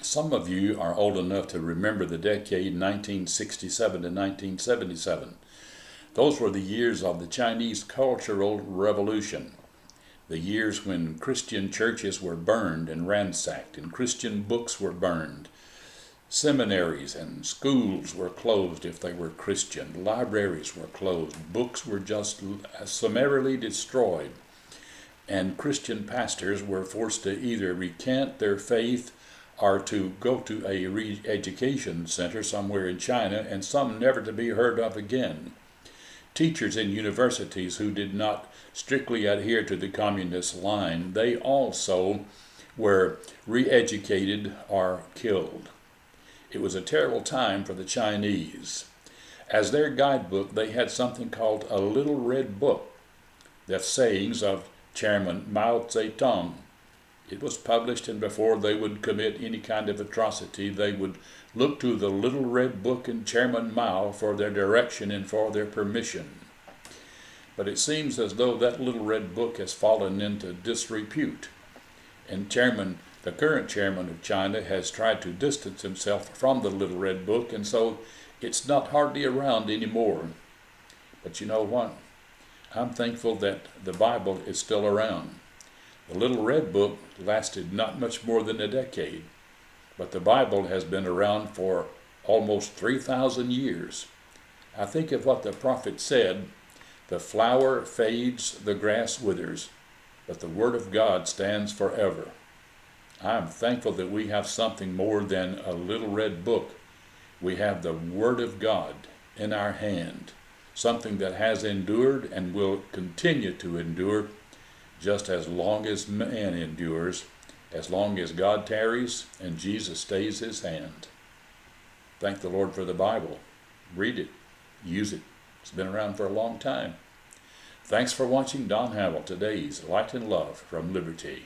Some of you are old enough to remember the decade 1967 to 1977. Those were the years of the Chinese Cultural Revolution, the years when Christian churches were burned and ransacked, and Christian books were burned. Seminaries and schools were closed if they were Christian. Libraries were closed. Books were just summarily destroyed. And Christian pastors were forced to either recant their faith or to go to a re-education center somewhere in China, and some never to be heard of again. Teachers in universities who did not strictly adhere to the communist line, they also were re-educated or killed. It was a terrible time for the Chinese. As their guidebook, they had something called a Little Red Book, the sayings of Chairman Mao Zedong. It was published, and before they would commit any kind of atrocity, they would look to the Little Red Book and Chairman Mao for their direction and for their permission. But it seems as though that Little Red Book has fallen into disrepute, and the current chairman of China has tried to distance himself from the Little Red Book, and so it's not hardly around anymore. But you know what? I'm thankful that the Bible is still around. The Little Red Book lasted not much more than a decade, but the Bible has been around for almost 3,000 years. I think of what the prophet said, "The flower fades, the grass withers, but the Word of God stands forever." I'm thankful that we have something more than a Little Red Book. We have the Word of God in our hand, something that has endured and will continue to endure just as long as man endures, as long as God tarries and Jesus stays his hand. Thank the Lord for the Bible. Read it. Use it. It's been around for a long time. Thanks for watching Don Havel, today's Light and Love from Liberty.